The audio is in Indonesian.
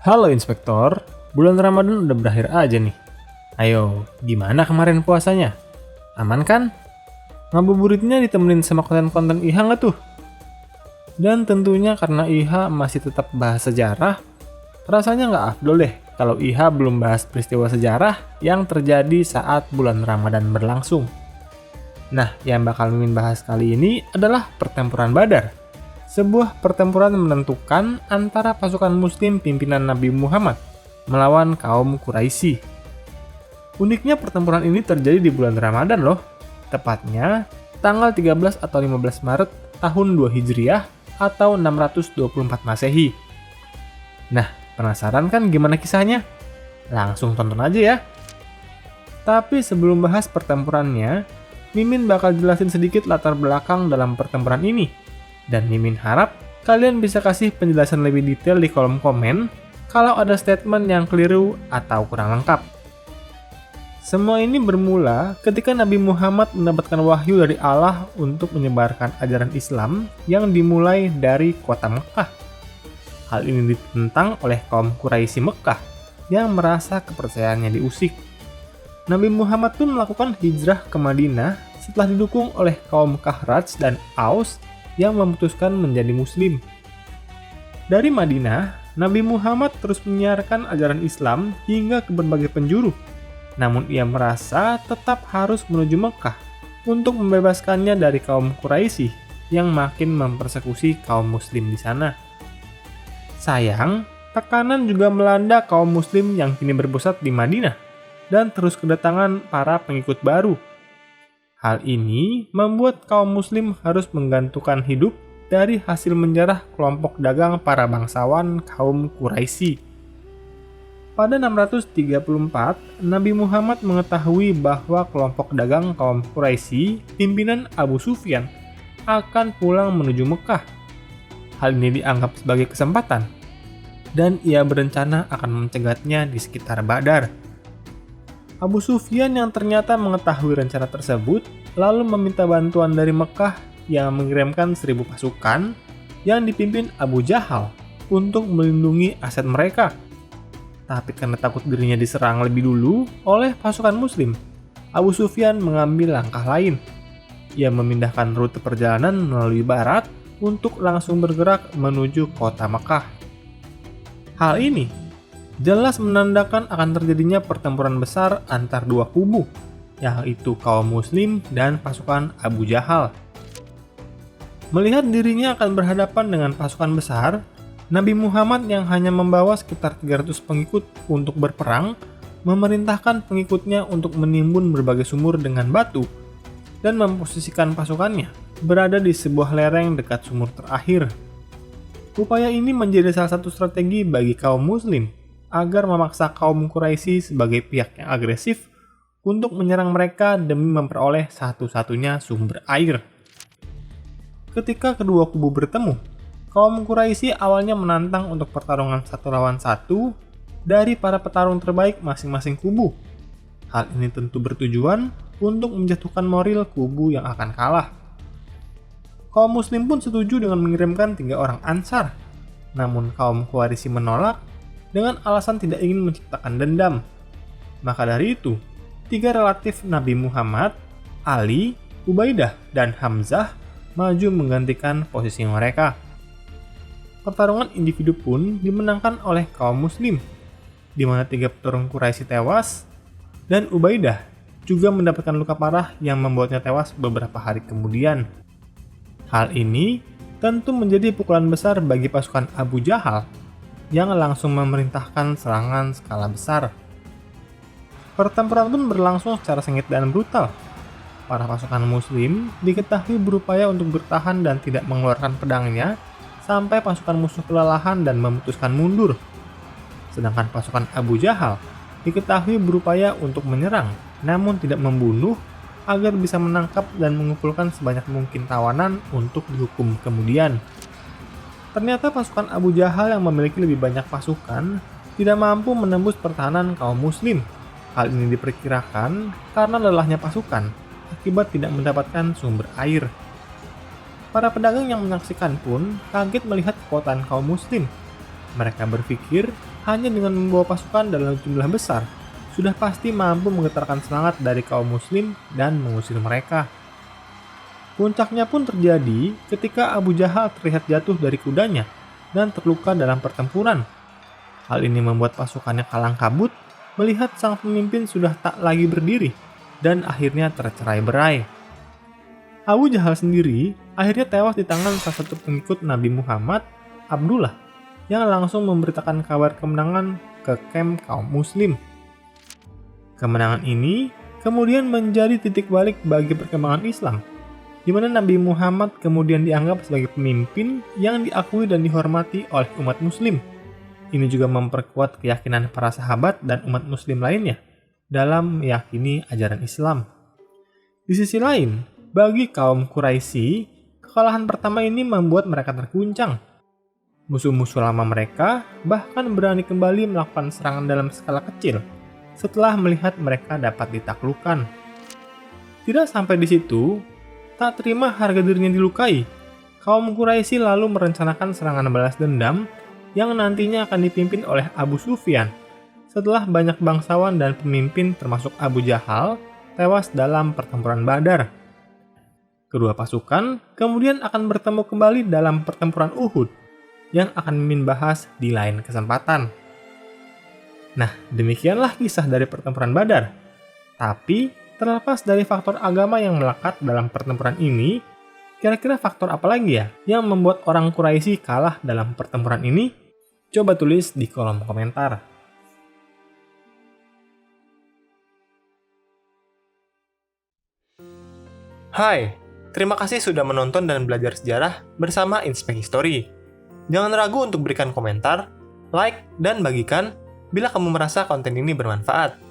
Halo Inspektor, bulan Ramadan udah berakhir aja nih. Ayo, gimana kemarin puasanya? Aman kan? Ngabuburitnya ditemenin sama konten-konten IHA nggak tuh? Dan tentunya karena IHA masih tetap bahas sejarah, rasanya nggak afdol deh kalau IHA belum bahas peristiwa sejarah yang terjadi saat bulan Ramadan berlangsung. Nah, yang bakal Mimin bahas kali ini adalah pertempuran Badar. Sebuah pertempuran menentukan antara pasukan muslim pimpinan Nabi Muhammad melawan kaum Quraisy. Uniknya pertempuran ini terjadi di bulan Ramadan loh. Tepatnya tanggal 13 atau 15 Maret tahun 2 Hijriah atau 624 Masehi. Nah, penasaran kan gimana kisahnya? Langsung tonton aja ya. Tapi sebelum bahas pertempurannya, Mimin bakal jelasin sedikit latar belakang dalam pertempuran ini. Dan Mimin harap kalian bisa kasih penjelasan lebih detail di kolom komen kalau ada statement yang keliru atau kurang lengkap. Semua ini bermula ketika Nabi Muhammad mendapatkan wahyu dari Allah untuk menyebarkan ajaran Islam yang dimulai dari kota Mekah. Hal ini ditentang oleh kaum Quraisy Mekah yang merasa kepercayaannya diusik. Nabi Muhammad pun melakukan hijrah ke Madinah setelah didukung oleh kaum Kharzaj dan Aus yang memutuskan menjadi muslim. Dari Madinah, Nabi Muhammad terus menyiarkan ajaran Islam hingga ke berbagai penjuru. Namun ia merasa tetap harus menuju Mekah untuk membebaskannya dari kaum Quraisy yang makin mempersekusi kaum muslim di sana. Sayang, tekanan juga melanda kaum muslim yang kini berpusat di Madinah dan terus kedatangan para pengikut baru. Hal ini membuat kaum muslim harus menggantungkan hidup dari hasil menjarah kelompok dagang para bangsawan kaum Quraisy. Pada 634, Nabi Muhammad mengetahui bahwa kelompok dagang kaum Quraisy, pimpinan Abu Sufyan, akan pulang menuju Mekah. Hal ini dianggap sebagai kesempatan, dan ia berencana akan mencegatnya di sekitar Badar. Abu Sufyan yang ternyata mengetahui rencana tersebut lalu meminta bantuan dari Mekah yang mengirimkan 1000 pasukan yang dipimpin Abu Jahal untuk melindungi aset mereka. Tapi karena takut dirinya diserang lebih dulu oleh pasukan muslim, Abu Sufyan mengambil langkah lain. Ia memindahkan rute perjalanan melalui barat untuk langsung bergerak menuju kota Mekah. Hal ini jelas menandakan akan terjadinya pertempuran besar antar dua kubu, yaitu kaum muslim dan pasukan Abu Jahal. Melihat dirinya akan berhadapan dengan pasukan besar, Nabi Muhammad yang hanya membawa sekitar 300 pengikut untuk berperang, memerintahkan pengikutnya untuk menimbun berbagai sumur dengan batu dan memposisikan pasukannya berada di sebuah lereng dekat sumur terakhir. Upaya ini menjadi salah satu strategi bagi kaum muslim agar memaksa kaum Quraisy sebagai pihak yang agresif untuk menyerang mereka demi memperoleh satu-satunya sumber air. Ketika kedua kubu bertemu, kaum Quraisy awalnya menantang untuk pertarungan 1 lawan 1 dari para petarung terbaik masing-masing kubu. Hal ini tentu bertujuan untuk menjatuhkan moral kubu yang akan kalah. Kaum muslim pun setuju dengan mengirimkan 3 orang Ansar, namun kaum Quraisy menolak dengan alasan tidak ingin menciptakan dendam. Maka dari itu, 3 relatif Nabi Muhammad, Ali, Ubaidah, dan Hamzah maju menggantikan posisi mereka. Pertarungan individu pun dimenangkan oleh kaum muslim, di mana 3 petarung Quraisy tewas, dan Ubaidah juga mendapatkan luka parah yang membuatnya tewas beberapa hari kemudian. Hal ini tentu menjadi pukulan besar bagi pasukan Abu Jahal yang langsung memerintahkan serangan skala besar. Pertempuran pun berlangsung secara sengit dan brutal. Para pasukan muslim diketahui berupaya untuk bertahan dan tidak mengeluarkan pedangnya sampai pasukan musuh kelelahan dan memutuskan mundur. Sedangkan pasukan Abu Jahal diketahui berupaya untuk menyerang, namun tidak membunuh agar bisa menangkap dan mengumpulkan sebanyak mungkin tawanan untuk dihukum kemudian. Ternyata pasukan Abu Jahal yang memiliki lebih banyak pasukan tidak mampu menembus pertahanan kaum muslim. Hal ini diperkirakan karena lelahnya pasukan akibat tidak mendapatkan sumber air. Para pedagang yang menyaksikan pun kaget melihat kekuatan kaum muslim. Mereka berpikir hanya dengan membawa pasukan dalam jumlah besar, sudah pasti mampu menggetarkan semangat dari kaum muslim dan mengusir mereka. Puncaknya pun terjadi ketika Abu Jahal terlihat jatuh dari kudanya dan terluka dalam pertempuran. Hal ini membuat pasukannya kalang kabut melihat sang pemimpin sudah tak lagi berdiri dan akhirnya tercerai-berai. Abu Jahal sendiri akhirnya tewas di tangan salah satu pengikut Nabi Muhammad, Abdullah, yang langsung memberitakan kabar kemenangan ke kamp kaum muslim. Kemenangan ini kemudian menjadi titik balik bagi perkembangan Islam, di mana Nabi Muhammad kemudian dianggap sebagai pemimpin yang diakui dan dihormati oleh umat muslim. Ini juga memperkuat keyakinan para sahabat dan umat muslim lainnya dalam meyakini ajaran Islam. Di sisi lain, bagi kaum Quraisy, kekalahan pertama ini membuat mereka terguncang. Musuh-musuh lama mereka bahkan berani kembali melakukan serangan dalam skala kecil setelah melihat mereka dapat ditaklukkan. Tidak sampai di situ, tak terima harga dirinya dilukai, kaum Quraisy lalu merencanakan serangan balas dendam yang nantinya akan dipimpin oleh Abu Sufyan setelah banyak bangsawan dan pemimpin termasuk Abu Jahal tewas dalam pertempuran Badar. Kedua pasukan kemudian akan bertemu kembali dalam pertempuran Uhud yang akan Mimin bahas di lain kesempatan. Nah, demikianlah kisah dari pertempuran Badar. Tapi, terlepas dari faktor agama yang melekat dalam pertempuran ini, kira-kira faktor apa lagi ya yang membuat orang Quraisy kalah dalam pertempuran ini? Coba tulis di kolom komentar. Hai, terima kasih sudah menonton dan belajar sejarah bersama Inspek History. Jangan ragu untuk berikan komentar, like, dan bagikan bila kamu merasa konten ini bermanfaat.